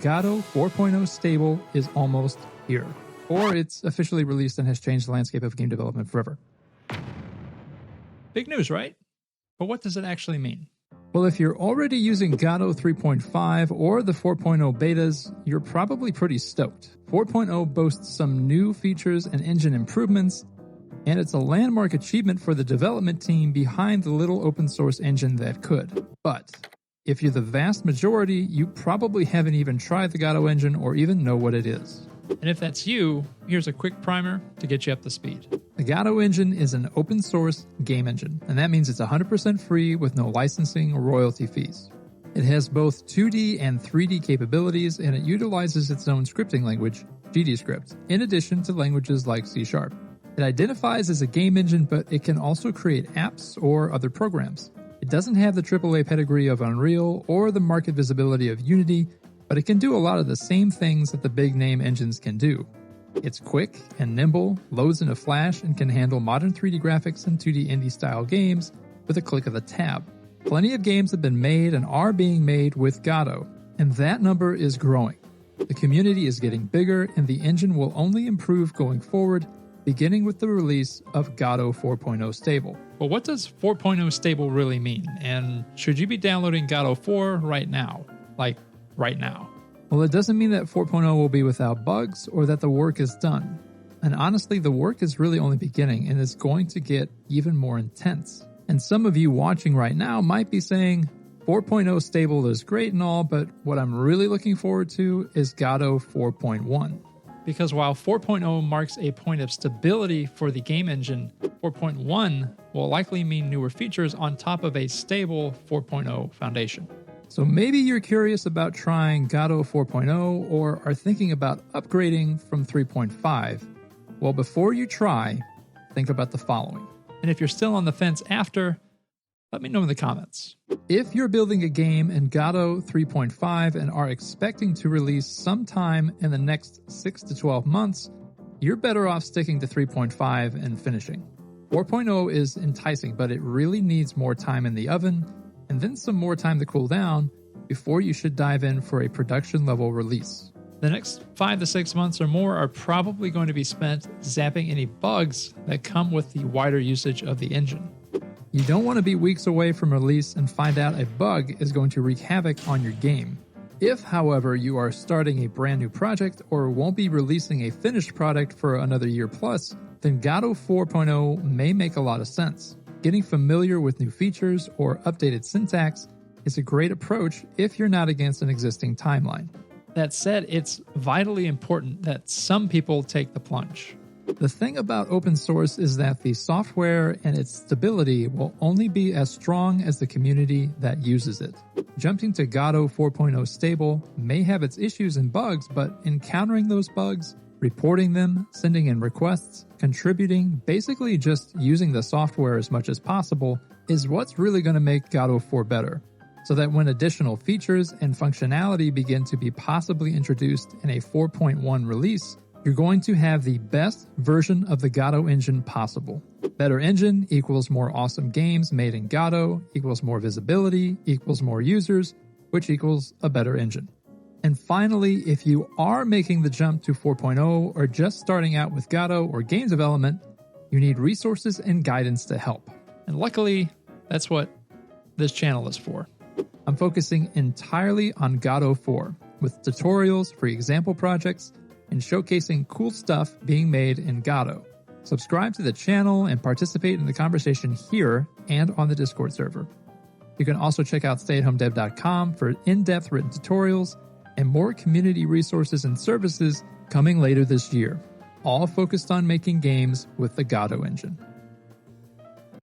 Godot 4.0 stable is almost here, or it's officially released and has changed the landscape of game development forever. Big news, right? But what does it actually mean? Well, if you're already using Godot 3.5 or the 4.0 betas, you're probably pretty stoked. 4.0 boasts some new features and engine improvements, and it's a landmark achievement for the development team behind the little open source engine that could. But if you're the vast majority, you probably haven't even tried the Godot engine or even know what it is. And if that's you, here's a quick primer to get you up to speed. The Godot Engine is an open source game engine, and that means it's 100% free with no licensing or royalty fees. It has both 2D and 3D capabilities, and it utilizes its own scripting language, GDScript, in addition to languages like C#. It identifies as a game engine, but it can also create apps or other programs. It doesn't have the AAA pedigree of Unreal or the market visibility of Unity, but it can do a lot of the same things that the big name engines can do. It's quick and nimble, loads in a flash, and can handle modern 3D graphics and 2D indie style games with a click of a tab. Plenty of games have been made and are being made with Godot, and that number is growing. The community is getting bigger, and the engine will only improve going forward, beginning with the release of Godot 4.0 stable. Well, what does 4.0 stable really mean? And should you be downloading Godot 4 right now? Like, right now? Well, it doesn't mean that 4.0 will be without bugs or that the work is done. And honestly, the work is really only beginning and it's going to get even more intense. And some of you watching right now might be saying, 4.0 stable is great and all, but what I'm really looking forward to is Godot 4.1. Because while 4.0 marks a point of stability for the game engine, 4.1 will likely mean newer features on top of a stable 4.0 foundation. So maybe you're curious about trying Godot 4.0 or are thinking about upgrading from 3.5. Well, before you try, think about the following. And if you're still on the fence after, let me know in the comments. If you're building a game in Godot 3.5 and are expecting to release sometime in the next 6 to 12 months, you're better off sticking to 3.5 and finishing. 4.0 is enticing, but it really needs more time in the oven and then some more time to cool down before you should dive in for a production level release. The next 5 to 6 months or more are probably going to be spent zapping any bugs that come with the wider usage of the engine. You don't want to be weeks away from release and find out a bug is going to wreak havoc on your game. If, however, you are starting a brand new project or won't be releasing a finished product for another year plus, then Godot 4.0 may make a lot of sense. Getting familiar with new features or updated syntax is a great approach if you're not against an existing timeline. That said, it's vitally important that some people take the plunge. The thing about open source is that the software and its stability will only be as strong as the community that uses it. Jumping to Godot 4.0 stable may have its issues and bugs, but encountering those bugs, reporting them, sending in requests, contributing, basically just using the software as much as possible is what's really going to make Godot 4 better. So that when additional features and functionality begin to be possibly introduced in a 4.1 release, you're going to have the best version of the Godot engine possible. Better engine equals more awesome games made in Godot, equals more visibility, equals more users, which equals a better engine. And finally, if you are making the jump to 4.0 or just starting out with Godot or game development, you need resources and guidance to help. And luckily, that's what this channel is for. I'm focusing entirely on Godot 4, with tutorials, free example projects, and showcasing cool stuff being made in Godot. Subscribe to the channel and participate in the conversation here and on the Discord server. You can also check out StayAtHomeDev.com for in-depth written tutorials and more community resources and services coming later this year, all focused on making games with the Godot engine.